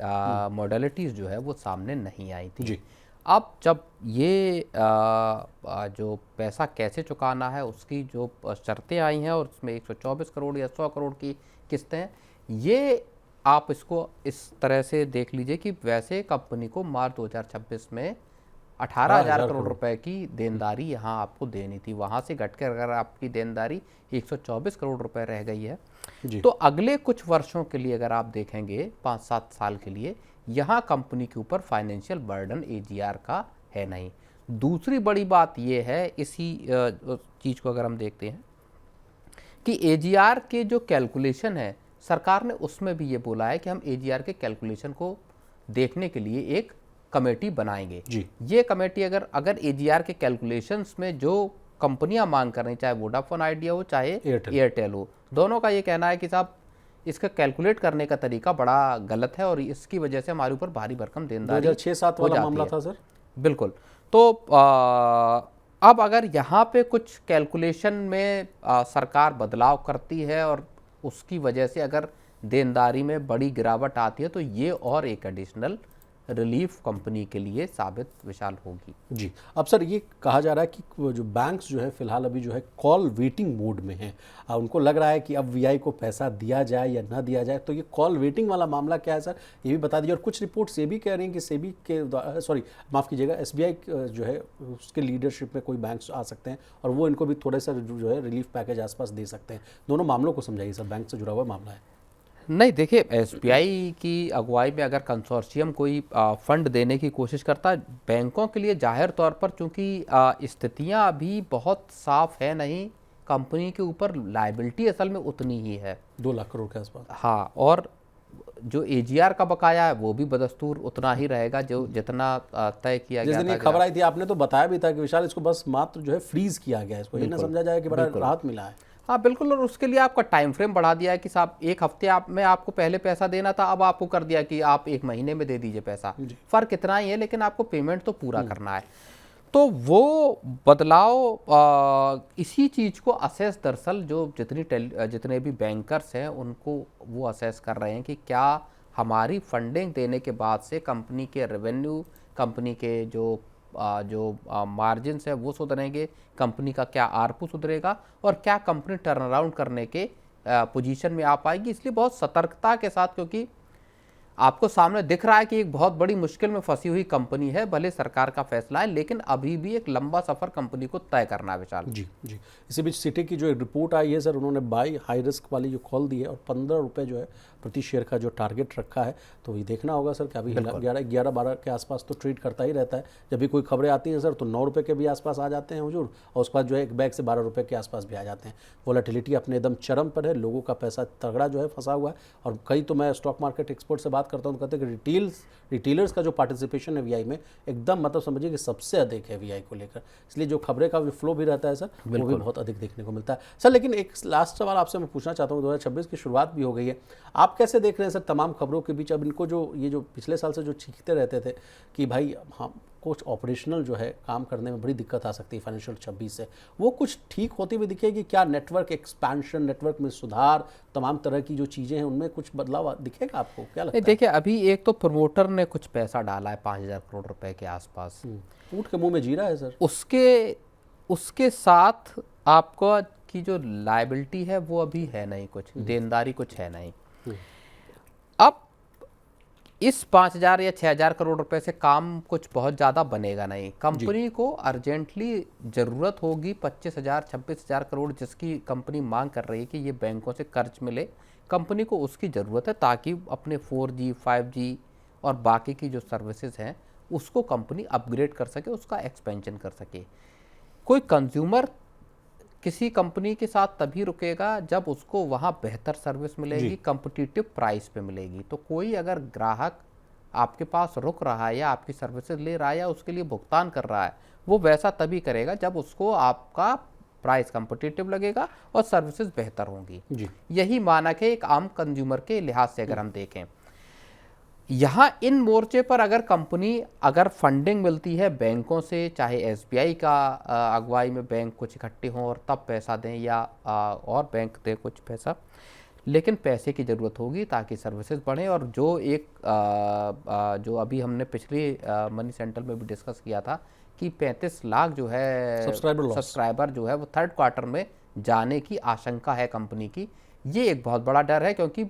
[SPEAKER 2] मॉडलिटीज़ जो है वो सामने नहीं आई थी।
[SPEAKER 1] जी।
[SPEAKER 2] अब जब ये जो पैसा कैसे चुकाना है उसकी जो शर्तें आई हैं, और उसमें 124 करोड़ या 100 करोड़ की किस्तें हैं, ये आप इसको इस तरह से देख लीजिए कि वैसे कंपनी को मार्च 2026 में 18,000
[SPEAKER 1] 18,000
[SPEAKER 2] करोड़
[SPEAKER 1] करोड़।
[SPEAKER 2] रुपए की देनदारी यहाँ आपको देनी थी। वहाँ से घटकर अगर आपकी देनदारी 124 करोड़ रुपए रह गई है,
[SPEAKER 1] जी।
[SPEAKER 2] तो अगले कुछ वर्षों के लिए अगर आप देखेंगे, 5-7 साल के लिए, यहाँ कंपनी के ऊपर फाइनेंशियल बर्डन एजीआर का है नहीं। दूसरी बड़ी बात यह है, इसी चीज़ को अगर हम देखते हैं कि एजीआर के जो कैलकुलेशन है, सरकार ने उसमें भी ये बोला है कि हम एजीआर के कैलकुलेशन को देखने के लिए एक कमेटी बनाएंगे।
[SPEAKER 1] जी।
[SPEAKER 2] ये कमेटी अगर एजीआर के कैलकुलेशंस में जो कंपनियां मांग कर रही, चाहे वोडाफोन आइडिया हो चाहे एयरटेल हो, दोनों का ये कहना है कि साहब इसका कैलकुलेट करने का तरीका बड़ा गलत है और इसकी वजह से हमारे ऊपर भारी भरकम देनदारी
[SPEAKER 1] 2006-7 वाला मामला था सर।
[SPEAKER 2] बिल्कुल। तो अब अगर यहाँ पे कुछ कैलकुलेशन में सरकार बदलाव करती है और उसकी वजह से अगर देनदारी में बड़ी गिरावट आती है, तो ये और एक एडिशनल रिलीफ कंपनी के लिए साबित विशाल होगी।
[SPEAKER 1] जी। अब सर ये कहा जा रहा है कि वो जो बैंक्स जो है फिलहाल अभी जो है कॉल वेटिंग मोड में हैं। उनको लग रहा है कि अब वीआई को पैसा दिया जाए या ना दिया जाए, तो ये कॉल वेटिंग वाला मामला क्या है सर, ये भी बता दीजिए। और कुछ रिपोर्ट ये भी कह रही हैं कि सेबी के सॉरी माफ़ कीजिएगा, एसबीआई जो है उसके लीडरशिप में कोई बैंक्स आ सकते हैं और वो इनको भी थोड़े सा जो है रिलीफ पैकेज आसपास दे सकते हैं। दोनों मामलों को समझाइए सर, बैंक से जुड़ा हुआ मामला है।
[SPEAKER 2] नहीं, देखिए, एसबीआई की अगुवाई में अगर कंसोर्शियम कोई फंड देने की कोशिश करता है, बैंकों के लिए जाहिर तौर पर चूंकि स्थितियां अभी बहुत साफ है नहीं, कंपनी के ऊपर लायबिलिटी असल में उतनी ही है,
[SPEAKER 1] 2 लाख करोड़ के आसपास।
[SPEAKER 2] हाँ, और जो एजीआर का बकाया है वो भी बदस्तूर उतना ही रहेगा जो जितना तय किया
[SPEAKER 1] जिस
[SPEAKER 2] गया
[SPEAKER 1] दिन
[SPEAKER 2] था।
[SPEAKER 1] ये खबर आई थी आपने तो बताया भी था कि विशाल इसको बस मात्र जो है फ्रीज किया गया है, इसको ये ना समझा जाए कि बड़ा राहत मिला है।
[SPEAKER 2] हाँ बिल्कुल, और उसके लिए आपका टाइम फ्रेम बढ़ा दिया है कि साहब 1 हफ्ते में आपको पहले पैसा देना था, अब आपको कर दिया कि आप 1 महीने में दे दीजिए पैसा। फर्क इतना ही है, लेकिन आपको पेमेंट तो पूरा करना है। तो वो बदलाव इसी चीज़ को असेस, दरअसल जो जितने भी बैंकर्स हैं उनको वो असेस कर रहे हैं कि क्या हमारी फंडिंग देने के बाद से कंपनी के रेवेन्यू, कंपनी के जो मार्जिन्स है वो सुधरेंगे, कंपनी का क्या आरपू सुधरेगा और क्या कंपनी टर्न अराउंड करने के पोजीशन में आ पाएगी। इसलिए बहुत सतर्कता के साथ, क्योंकि आपको सामने दिख रहा है कि एक बहुत बड़ी मुश्किल में फंसी हुई कंपनी है, भले सरकार का फैसला है, लेकिन अभी भी एक लंबा सफर कंपनी को तय करना है विशाल।
[SPEAKER 1] जी जी। इसी बीच सिटी की जो एक रिपोर्ट आई है सर, उन्होंने बाई हाई रिस्क वाली जो कॉल दी है और 15 रुपये जो है प्रति शेयर का जो टारगेट रखा है, तो ये देखना होगा सर कि अभी 11-12 के आसपास तो ट्रेड करता ही रहता है। जब भी कोई खबरें आती हैं सर तो 9 रुपये के भी आसपास आ जाते हैं हुजूर, और उसके बाद जो है एक बैग से 12 रुपये के आसपास भी आ जाते हैं। वोलेटिलिटी अपने एकदम चरम पर है, लोगों का पैसा तगड़ा जो है फंसा हुआ है। और कई तो मैं स्टॉक मार्केट एक्सपर्ट से बात करता हूँ, कहते हैं कि रिटेलर्स का जो पार्टिसिपेशन है वीआई में एकदम मतलब समझिए कि सबसे अधिक है वीआई को लेकर, इसलिए जो खबरें का जो फ्लो भी रहता है सर वो भी बहुत अधिक देखने को मिलता है सर। लेकिन एक लास्ट सवाल आपसे मैं पूछना चाहता हूँ, 2026 की शुरुआत भी हो गई है, आप कैसे देख रहे हैं सर तमाम खबरों के बीच? अब इनको जो ये जो पिछले साल से जो चीखते रहते थे कि भाई हाँ कुछ ऑपरेशनल जो है काम करने में बड़ी दिक्कत आ सकती है फाइनेंशियल 26 से, वो कुछ ठीक होती हुई दिखेगी क्या? नेटवर्क एक्सपेंशन, नेटवर्क में सुधार, तमाम तरह की जो चीज़ें हैं उनमें कुछ बदलाव दिखेगा आपको, क्या लगता है?
[SPEAKER 2] देखिए, अभी एक तो प्रमोटर ने कुछ पैसा डाला है 5,000 करोड़ रुपए के आसपास,
[SPEAKER 1] ऊँट के मुंह में जीरा है सर।
[SPEAKER 2] उसके साथ आपको की जो लायबिलिटी है वो अभी है नहीं, कुछ देनदारी कुछ है नहीं। अब इस 5,000 या 6,000 करोड़ रुपए से काम कुछ बहुत ज़्यादा बनेगा नहीं। कंपनी को अर्जेंटली ज़रूरत होगी 25,000 26,000 करोड़, जिसकी कंपनी मांग कर रही है कि ये बैंकों से कर्ज मिले। कंपनी को उसकी ज़रूरत है ताकि अपने 4G 5G और बाकी की जो सर्विसेज हैं उसको कंपनी अपग्रेड कर सके, उसका एक्सपेंशन कर सके। कोई कंज्यूमर किसी कंपनी के साथ तभी रुकेगा जब उसको वहाँ बेहतर सर्विस मिलेगी, कॉम्पिटिटिव प्राइस पे मिलेगी। तो कोई अगर ग्राहक आपके पास रुक रहा है या आपकी सर्विसेज ले रहा है या उसके लिए भुगतान कर रहा है, वो वैसा तभी करेगा जब उसको आपका प्राइस कंपटीटिव लगेगा और सर्विसेज बेहतर होंगी।
[SPEAKER 1] जी।
[SPEAKER 2] यही मानक है एक आम कंज्यूमर के लिहाज से अगर हम देखें। यहाँ इन मोर्चे पर अगर फंडिंग मिलती है बैंकों से, चाहे एसबीआई का अगुवाई में बैंक कुछ इकट्ठे हों और तब पैसा दें, या और बैंक दे कुछ पैसा, लेकिन पैसे की ज़रूरत होगी ताकि सर्विसेज बढ़ें। और जो अभी हमने पिछली मनी सेंट्रल में भी डिस्कस किया था कि 35 लाख जो है सब्सक्राइबर जो है वो थर्ड क्वार्टर में जाने की आशंका है कंपनी की। ये एक बहुत बड़ा डर है, क्योंकि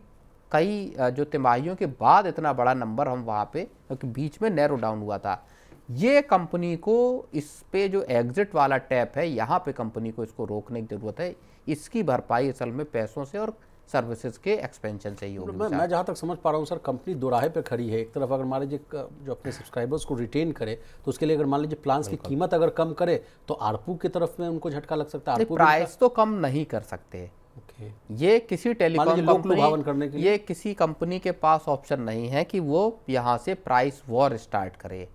[SPEAKER 2] कई जो तिमाहियों के बाद इतना बड़ा नंबर हम वहाँ पे, क्योंकि बीच में नैरो डाउन हुआ था। ये कंपनी को इस पे जो एग्जिट वाला टैप है, यहाँ पे कंपनी को इसको रोकने की ज़रूरत है। इसकी भरपाई असल में पैसों से और सर्विसेज के एक्सपेंशन से ही होगी।
[SPEAKER 1] मैं जहाँ तक समझ पा रहा हूँ सर, कंपनी दोराहे पे खड़ी है। एक तरफ अगर मान लीजिए जो अपने सब्सक्राइबर्स को रिटेन करे, तो उसके लिए अगर मान लीजिए प्लान्स की कीमत अगर कम करे तो आरपू की तरफ में उनको झटका लग सकता है।
[SPEAKER 2] प्राइस तो कम नहीं कर सकते। ये किसी टेलीकॉम कंपनी, ये किसी कंपनी के पास ऑप्शन नहीं है कि वो यहाँ से प्राइस वॉर स्टार्ट करे।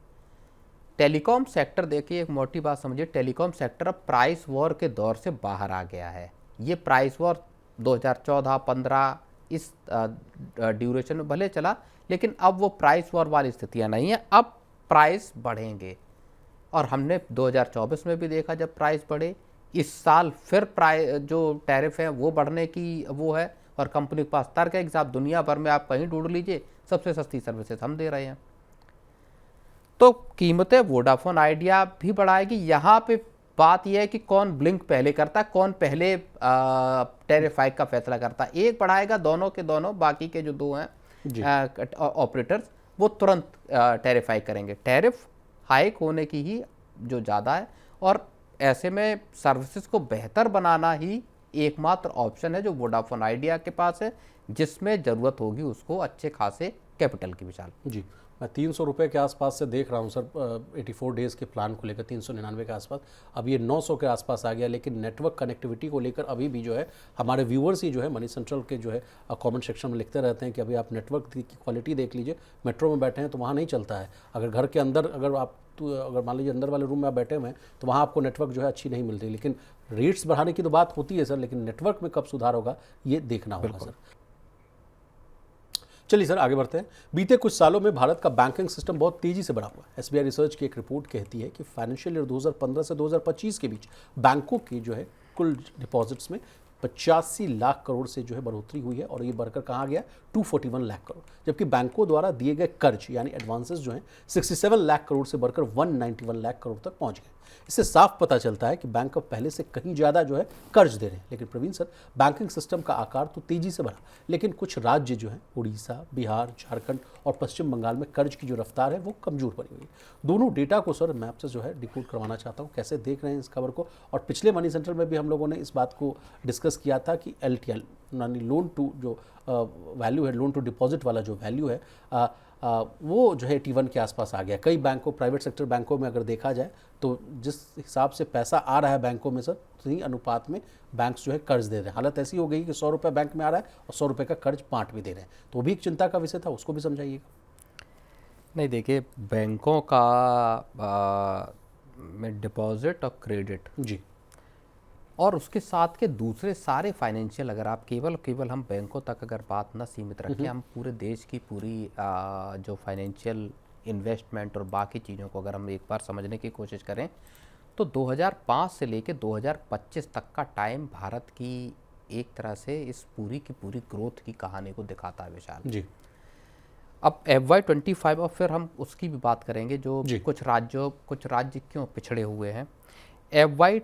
[SPEAKER 2] टेलीकॉम सेक्टर देखिए, एक मोटी बात समझिए, टेलीकॉम सेक्टर अब प्राइस वॉर के दौर से बाहर आ गया है। ये प्राइस वॉर 2014-15 इस ड्यूरेशन में भले चला, लेकिन अब वो प्राइस वॉर वाली स्थितियाँ नहीं है। अब प्राइस बढ़ेंगे, और हमने 2024 में भी देखा जब प्राइस बढ़े। इस साल फिर प्राइस जो टैरिफ है वो बढ़ने की वो है, और कंपनी के पास तर्क है कि साहब दुनिया भर में आप कहीं ढूंढ लीजिए, सबसे सस्ती सर्विसेज हम दे रहे हैं। तो कीमतें वोडाफोन आइडिया भी बढ़ाएगी। यहाँ पे बात यह है कि कौन ब्लिंक पहले करता है, कौन पहले टैरिफ हाइक का फैसला करता है। एक बढ़ाएगा, दोनों के दोनों, बाकी के जो दो हैं ऑपरेटर्स वो तुरंत टैरिफ हाइक करेंगे। टैरिफ हाइक होने की ही जो ज़्यादा है, और ऐसे में सर्विसेज को बेहतर बनाना ही एकमात्र ऑप्शन है जो वोडाफोन आइडिया के पास है, जिसमें ज़रूरत होगी उसको अच्छे खासे कैपिटल की विशाल।
[SPEAKER 1] जी, मैं 300 रुपये के आसपास से देख रहा हूँ सर 84 डेज़ के प्लान को लेकर, 399 के आसपास। अब ये 900 के आसपास आ गया, लेकिन नेटवर्क कनेक्टिविटी को लेकर अभी भी जो है हमारे व्यूअर्स ही जो है मनी सेंट्रल के जो है कमेंट सेक्शन में लिखते रहते हैं कि अभी आप नेटवर्क की क्वालिटी देख लीजिए, मेट्रो में बैठे हैं तो वहाँ नहीं चलता है। अगर घर के अंदर अगर मान लीजिए अंदर वाले रूम में आप बैठे हुए हैं तो वहाँ आपको नेटवर्क जो है अच्छी नहीं मिल रही। लेकिन रेट्स बढ़ाने की तो बात होती है सर, लेकिन नेटवर्क में कब सुधार होगा ये देखना होगा सर। चलिए सर आगे बढ़ते हैं। बीते कुछ सालों में भारत का बैंकिंग सिस्टम बहुत तेजी से बढ़ा हुआ है। एसबीआई रिसर्च की एक रिपोर्ट कहती है कि फाइनेंशियल ईयर 2015 से 2025 के बीच बैंकों की जो है कुल डिपॉजिट्स में 85 लाख करोड़ से जो है बढ़ोतरी हुई है, और ये बढ़कर कहाँ गया 241 लाख करोड़। जबकि बैंकों द्वारा दिए गए कर्ज यानी एडवांसेस जो हैं 67 लाख करोड़ से बढ़कर 191 लाख करोड़ तक पहुंच गए। इससे साफ पता चलता है कि बैंक अब पहले से कहीं ज़्यादा जो है कर्ज दे रहे हैं। लेकिन प्रवीण सर, बैंकिंग सिस्टम का आकार तो तेजी से बढ़ा, लेकिन कुछ राज्य जो हैं उड़ीसा, बिहार, झारखंड और पश्चिम बंगाल में कर्ज की जो रफ्तार है वो कमजोर पड़ी हुई है। दोनों डेटा को सर मैं आपसे जो है डिकोड करवाना चाहता हूँ, कैसे देख रहे हैं इस खबर को। और पिछले मनी सेंट्रल में भी हम लोगों ने इस बात को डिस्कस किया था कि LTL यानी लोन टू जो वैल्यू है, लोन टू डिपॉजिट वाला जो वैल्यू है वो जो है 81 के आसपास आ गया। कई बैंकों, प्राइवेट सेक्टर बैंकों में अगर देखा जाए तो जिस हिसाब से पैसा आ रहा है बैंकों में सर, उसी अनुपात में बैंक्स जो है कर्ज दे रहे हैं। हालत ऐसी हो गई कि 100 रुपये बैंक में आ रहा है और 100 रुपये का कर्ज बांट भी दे रहे हैं। तो वो भी एक चिंता का विषय था, उसको भी समझाइएगा।
[SPEAKER 2] नहीं देखिए, बैंकों का में डिपॉजिट और क्रेडिट जी, और उसके साथ के दूसरे सारे फाइनेंशियल, अगर आप केवल हम बैंकों तक अगर बात न सीमित रखें, हम पूरे देश की पूरी जो फाइनेंशियल इन्वेस्टमेंट और बाकी चीज़ों को अगर हम एक बार समझने की कोशिश करें, तो 2005 से लेकर 2025 तक का टाइम भारत की एक तरह से इस पूरी की पूरी ग्रोथ की कहानी को दिखाता है विशाल जी। अब FY25 और फिर हम उसकी भी बात करेंगे जो कुछ राज्य क्यों पिछड़े हुए हैं। FY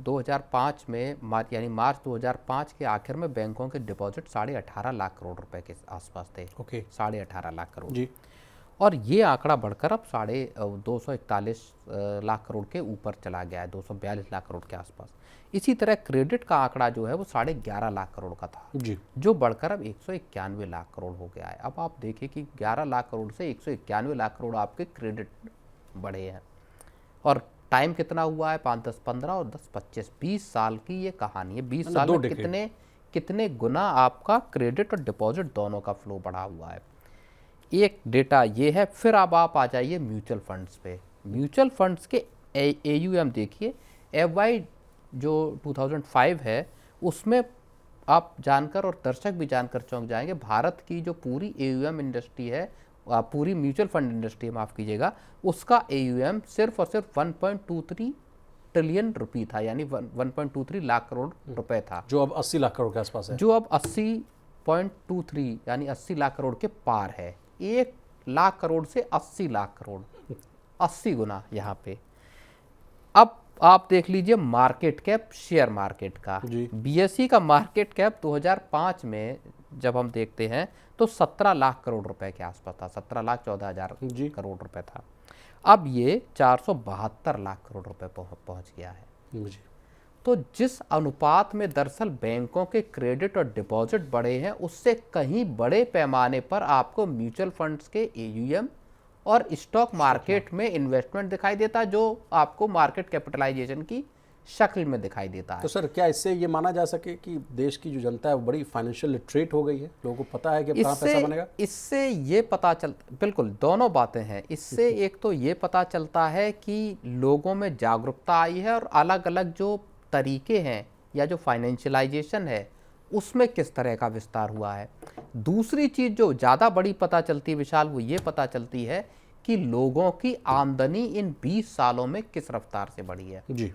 [SPEAKER 2] 2005 में यानी मार्च 2005 के आखिर में बैंकों के डिपॉजिट 18.5 लाख करोड़ रुपए के आसपास थे। 18.5 लाख करोड़ जी। और ये आंकड़ा बढ़कर अब 241 लाख करोड़ के ऊपर चला गया है, 242 लाख करोड़ के आसपास। इसी तरह क्रेडिट का आंकड़ा जो है वो 11.5 लाख करोड़ का था जी, जो बढ़कर अब 191 लाख करोड़ हो गया है। अब आप देखिए कि 11 लाख करोड़ से 191 लाख करोड़ आपके क्रेडिट बढ़े हैं। और टाइम कितना हुआ है? 5, 10, 15 और 10, 25, 20 साल की ये कहानी है। 20 साल में कितने गुना आपका क्रेडिट और डिपॉजिट दोनों का फ्लो बढ़ा हुआ है। एक डेटा ये है। फिर अब आप आ जाइए म्यूचुअल फंड्स पे। म्यूचुअल फंड्स के AUM देखिए, FY जो 2005 है उसमें आप जानकर और दर्शक भी जानकर चौंक जाएंगे, भारत की जो पूरी AUM इंडस्ट्री है, पूरी म्यूचुअल फंड इंडस्ट्री, माफ़ कीजिएगा, उसका AUM सिर्फ और सिर्फ 1.23 ट्रिलियन रुपये था, यानी 1.23 लाख करोड़ रुपए था,
[SPEAKER 1] जो अब 80 लाख करोड़ के आसपास है,
[SPEAKER 2] जो अब 80.23 यानी 80 लाख करोड़ के पार है। 1 लाख करोड़ से 80 लाख करोड़, 80 गुना यहाँ पे। अब आप देख लीजिए मार्केट कैप शेयर मार्केट का, BSE का मार्केट कैप 2005 में जब हम देखते हैं तो 17 लाख करोड़ रुपए के आसपास था, 17,14,000 करोड़ रुपए था। अब ये 472 लाख करोड़ रुपए पहुंच गया है। तो जिस अनुपात में दरअसल बैंकों के क्रेडिट और डिपॉजिट बढ़े हैं, उससे कहीं बड़े पैमाने पर आपको म्यूचुअल फंड्स के AUM और स्टॉक मार्केट में इन्वेस्टमेंट दिखाई देता है, जो आपको मार्केट कैपिटलाइजेशन की शक्ल में दिखाई देता है।
[SPEAKER 1] तो सर, क्या इससे ये माना जा सके कि देश की जो जनता है वो बड़ी फाइनेंशियल लिटरेट हो गई है, लोगों को पता है कि कहाँ पैसा बनेगा?
[SPEAKER 2] इससे ये पता चलता, बिल्कुल दोनों बातें हैं। इससे एक तो ये पता चलता है कि लोगों में जागरूकता आई है और अलग अलग जो तरीके हैं या जो फाइनेंशियलाइजेशन है उसमें किस तरह का विस्तार हुआ है। दूसरी चीज़ जो ज़्यादा बड़ी पता चलती है विशाल, वो ये पता चलती है कि लोगों की आमदनी इन 20 सालों में किस रफ्तार से बढ़ी है
[SPEAKER 1] जी।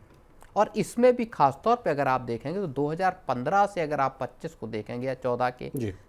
[SPEAKER 2] और इसमें भी खासतौर पे अगर आप देखेंगे तो 2015 से अगर आप 25 को देखेंगे या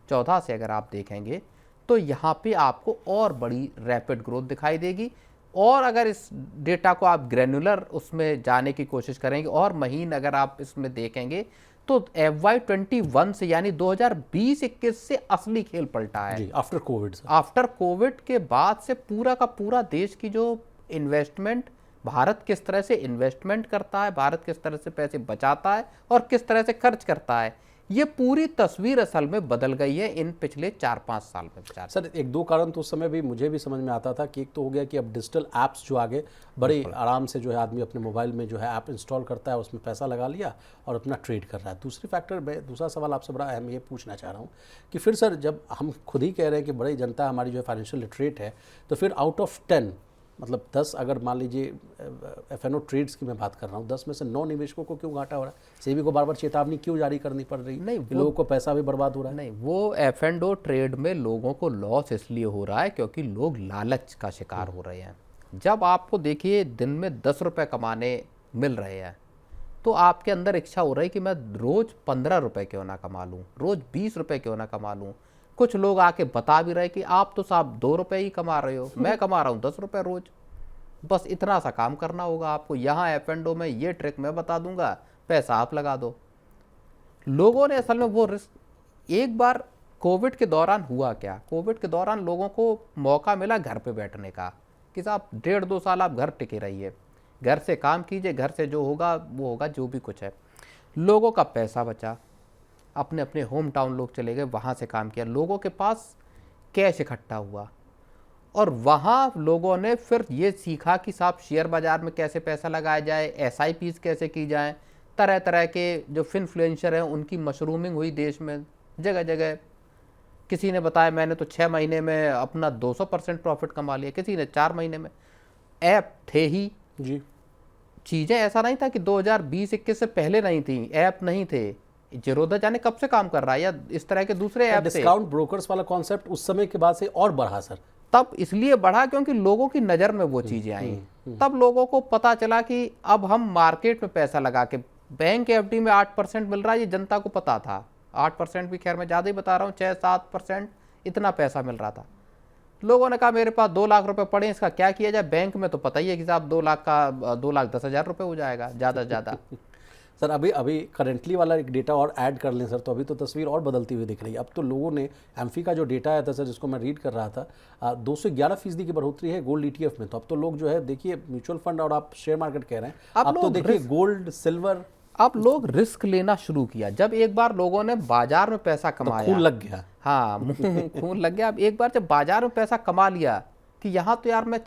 [SPEAKER 2] 14 से अगर आप देखेंगे तो यहाँ पे आपको और बड़ी रैपिड ग्रोथ दिखाई देगी। और अगर इस डेटा को आप ग्रैनुलर उसमें जाने की कोशिश करेंगे और महीन अगर आप इसमें देखेंगे तो FY21 से यानी 2020-21 से असली खेल पलटा है
[SPEAKER 1] जी,
[SPEAKER 2] आफ्टर कोविड के बाद से पूरा का पूरा देश की जो इन्वेस्टमेंट, भारत किस तरह से इन्वेस्टमेंट करता है, भारत किस तरह से पैसे बचाता है और किस तरह से खर्च करता है, ये पूरी तस्वीर असल में बदल गई है इन पिछले 4-5 साल में।
[SPEAKER 1] सर, 1-2 कारण तो उस समय भी मुझे भी समझ में आता था कि एक तो हो गया कि अब डिजिटल ऐप्स जो आगे बड़े आराम से जो है आदमी अपने मोबाइल में जो है ऐप इंस्टॉल करता है, उसमें पैसा लगा लिया और अपना ट्रेड कर रहा है। दूसरा सवाल आपसे बड़ा अहम ये पूछना चाह रहा हूँ कि फिर सर, जब हम खुद ही कह रहे हैं कि बड़ी जनता हमारी जो है फाइनेंशियल लिटरेट है, तो फिर आउट ऑफ 10 मतलब 10 अगर मान लीजिए FNO ट्रेड्स की मैं बात कर रहा हूँ, 10 में से 9 निवेशकों को क्यों घाटा हो रहा है? सेबी को बार बार चेतावनी क्यों जारी करनी पड़ रही? नहीं, लोगों को पैसा भी बर्बाद हो रहा है।
[SPEAKER 2] नहीं, वो FNO ट्रेड में लोगों को लॉस इसलिए हो रहा है क्योंकि लोग लालच का शिकार हो रहे हैं। जब आपको देखिए दिन में 10 रुपये कमाने मिल रहे हैं तो आपके अंदर इच्छा हो रही है कि मैं रोज़ 15 रुपये क्यों ना कमा लूँ, रोज़ 20 रुपये क्यों ना कमा लूँ। कुछ लोग आके बता भी रहे कि आप तो साहब 2 रुपये ही कमा रहे हो, मैं कमा रहा हूँ 10 रुपये रोज, बस इतना सा काम करना होगा आपको। यहाँ FNO में ये ट्रिक मैं बता दूंगा, पैसा आप लगा दो। लोगों ने असल में वो रिस्क, एक बार कोविड के दौरान हुआ क्या, कोविड के दौरान लोगों को मौका मिला घर पे बैठने का कि साहब 1.5-2 साल आप घर टिके रहिए, घर से काम कीजिए, घर से जो होगा वो होगा, जो भी कुछ है। लोगों का पैसा बचा, अपने अपने होम टाउन लोग चले गए, वहाँ से काम किया, लोगों के पास कैश इकट्ठा हुआ और वहाँ लोगों ने फिर ये सीखा कि साहब शेयर बाज़ार में कैसे पैसा लगाया जाए, SIPs कैसे की जाए, तरह तरह के जो फिनफ्लुएंसर हैं उनकी मशरूमिंग हुई देश में जगह जगह। किसी ने बताया मैंने तो 6 महीने में अपना 200% प्रॉफिट कमा लिया, किसी ने 4 महीने में। ऐप थे ही
[SPEAKER 1] जी,
[SPEAKER 2] चीज़ें ऐसा नहीं था कि 2020-21 से पहले नहीं थी, ऐप नहीं थे। जीरोधा जाने कब से काम कर रहा है या इस तरह के दूसरे ऐप से।
[SPEAKER 1] डिस्काउंट ब्रोकर्स वाला कॉन्सेप्ट उस समय के बाद से और बढ़ा सर।
[SPEAKER 2] तब इसलिए बढ़ा क्योंकि लोगों की नज़र में वो चीज़ें आई। तब लोगों को पता चला कि अब हम मार्केट में पैसा लगा के, बैंक FD में 8% मिल रहा है, ये जनता को पता था। 8% भी खैर मैं ज़्यादा ही बता रहा हूँ, 6-7% इतना पैसा मिल रहा था। लोगों ने कहा मेरे पास 2 लाख रुपए पड़े, इसका क्या किया जाए। बैंक में तो पता ही है कि साहब 2 लाख का 2,10,000 रुपये हो जाएगा ज़्यादा से ज़्यादा।
[SPEAKER 1] सर, अभी करेंटली वाला एक डेटा और ऐड कर लें सर, तो अभी तो तस्वीर और बदलती हुई दिख रही है। अब तो लोगों ने एम्फी का जो डेटा आया था सर, जिसको मैं रीड कर रहा था, 211% की बढ़ोतरी है गोल्ड ETF में। तो अब तो लोग जो है देखिए म्यूचुअल फंड और आप शेयर मार्केट कह रहे हैं, अब तो देखिए गोल्ड सिल्वर,
[SPEAKER 2] अब लोग रिस्क लेना शुरू किया। जब एक बार लोगों ने बाजार में पैसा कमाया,
[SPEAKER 1] खून लग गया।
[SPEAKER 2] हाँ, खून लग गया। अब एक बार जब बाजार में पैसा कमा लिया कि यहाँ तो यार मैं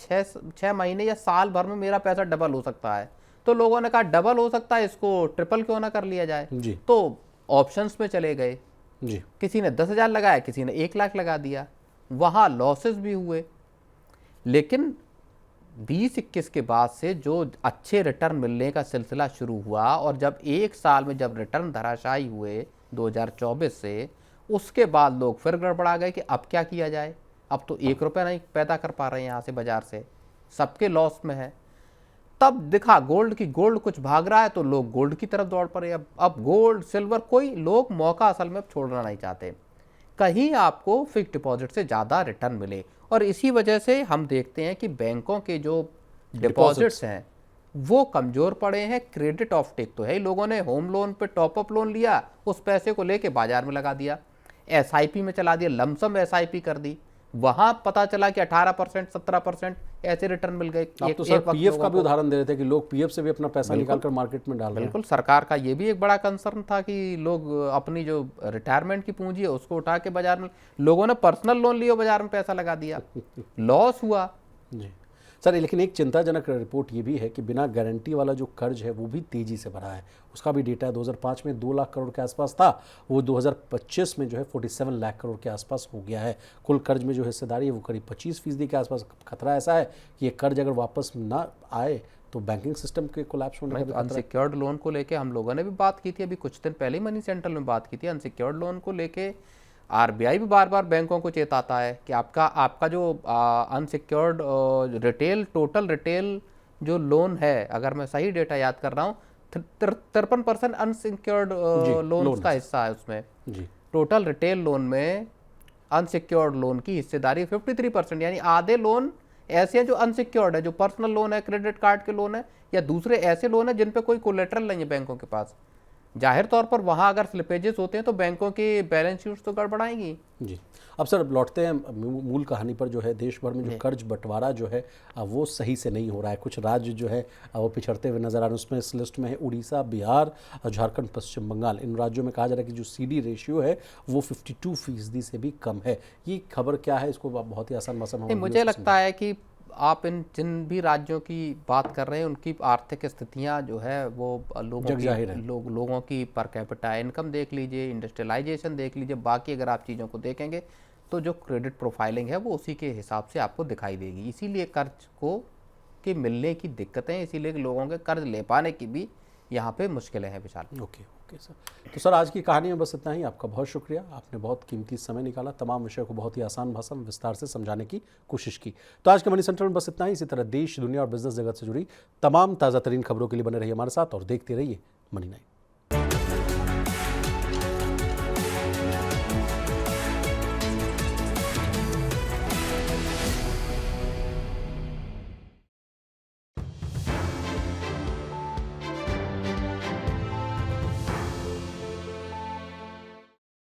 [SPEAKER 2] 6 महीने या साल भर में मेरा पैसा डबल हो सकता है, तो लोगों ने कहा डबल हो सकता है, इसको ट्रिपल क्यों ना कर लिया जाए
[SPEAKER 1] जी।
[SPEAKER 2] तो ऑप्शंस में चले गए
[SPEAKER 1] जी।
[SPEAKER 2] किसी ने 10,000 लगाया, किसी ने 1 लाख लगा दिया, वहाँ लॉसेस भी हुए। लेकिन 2021 के बाद से जो अच्छे रिटर्न मिलने का सिलसिला शुरू हुआ और जब एक साल में जब रिटर्न धराशायी हुए 2024 से, उसके बाद लोग फिर गड़बड़ा गए कि अब क्या किया जाए। अब तो 1 रुपया नहीं पैदा कर पा रहे हैं यहाँ से बाजार से, सबके लॉस में है। तब दिखा गोल्ड कुछ भाग रहा है तो लोग गोल्ड की तरफ दौड़ पड़े। अब गोल्ड सिल्वर, कोई लोग मौका असल में अब छोड़ना नहीं चाहते, कहीं आपको फिक्स डिपॉजिट से ज़्यादा रिटर्न मिले। और इसी वजह से हम देखते हैं कि बैंकों के जो डिपॉजिट्स हैं वो कमज़ोर पड़े हैं। क्रेडिट ऑफ टेक तो है ही, लोगों ने होम लोन पे टॉपअप लोन लिया, उस पैसे को लेके बाजार में लगा दिया, एसआईपी में चला दिया, लमसम एसआईपी कर दी, वहां पता चला कि 18% 17% ऐसे रिटर्न मिल गए।
[SPEAKER 1] आप तो सर पीएफ का भी उदाहरण दे रहे थे कि लोग पीएफ से भी अपना पैसा निकालकर मार्केट में डाल रहे हैं।
[SPEAKER 2] बिल्कुल, सरकार का ये भी एक बड़ा कंसर्न था कि लोग अपनी जो रिटायरमेंट की पूंजी है उसको उठा के बाजार में, लोगों ने पर्सनल लोन लिया, बाजार में पैसा लगा दिया, लॉस हुआ
[SPEAKER 1] जी सर। लेकिन एक चिंताजनक रिपोर्ट ये भी है कि बिना गारंटी वाला जो कर्ज है वो भी तेजी से बढ़ा है। उसका भी डेटा है, 2005 में 2 लाख करोड़ के आसपास था, वो 2025 में जो है 47 लाख करोड़ के आसपास हो गया है। कुल कर्ज में जो हिस्सेदारी है वो करीब 25% के आसपास। खतरा ऐसा है कि ये कर्ज अगर वापस ना आए तो बैंकिंग सिस्टम के कोलैप्स होने का भी खतरा है।
[SPEAKER 2] अनसिक्योर्ड लोन को लेके हम लोगों ने भी बात की थी, अभी कुछ दिन पहले ही मनी सेंट्रल में बात की थी। अनसिक्योर्ड लोन को लेके आरबीआई भी बार बार बैंकों को चेताता है कि आपका जो अनसिक्योर्ड टोटल रिटेल जो लोन है, अगर मैं सही डेटा याद कर रहा हूँ, 53% अनसिक्योर्ड लोन का हिस्सा है उसमें।
[SPEAKER 1] जी।
[SPEAKER 2] टोटल रिटेल लोन में अनसिक्योर्ड लोन की हिस्सेदारी 53%, यानी आधे लोन ऐसे हैं जो अनसिक्योर्ड है, जो पर्सनल लोन है, क्रेडिट कार्ड के लोन है, या दूसरे ऐसे लोन है जिन पे कोई कोलेटरल नहीं है बैंकों के पास। जाहिर तौर पर वहां अगर स्लिपेजेस होते हैं तो बैंकों की बैलेंस शीट्स तो गड़बड़ाएंगी।
[SPEAKER 1] जी। अब सर लौटते हैं मूल कहानी पर, जो है देश भर में जो कर्ज बंटवारा जो है वो सही से नहीं हो रहा है। कुछ राज्य जो है वो पिछड़ते हुए नजर आ रहे हैं। उसमें इस लिस्ट में है उड़ीसा, बिहार, झारखंड, पश्चिम बंगाल। इन राज्यों में कहा जा रहा है कि जो सीडी रेशियो है वो 52% से भी कम है। ये खबर क्या है, इसको बहुत ही आसान भाषा में
[SPEAKER 2] मुझे लगता है कि आप जिन भी राज्यों की बात कर रहे हैं उनकी आर्थिक स्थितियां जो है वो लोगों की पर कैपिटा इनकम देख लीजिए, इंडस्ट्रियलाइजेशन देख लीजिए, बाकी अगर आप चीज़ों को देखेंगे तो जो क्रेडिट प्रोफाइलिंग है वो उसी के हिसाब से आपको दिखाई देगी। इसीलिए कर्ज के मिलने की दिक्कतें, इसीलिए लोगों के कर्ज ले पाने की भी यहाँ पे मुश्किलें हैं विशाल।
[SPEAKER 1] Okay sir. तो सर आज की कहानी में बस इतना ही। आपका बहुत शुक्रिया, आपने बहुत कीमती समय निकाला, तमाम विषय को बहुत ही आसान भाषा में विस्तार से समझाने की कोशिश की। तो आज के मनी सेंट्रल में बस इतना ही। इसी तरह देश, दुनिया और बिजनेस जगत से जुड़ी तमाम ताज़ा तरीन खबरों के लिए बने रहिए हमारे साथ और देखते रहिए मनी 9।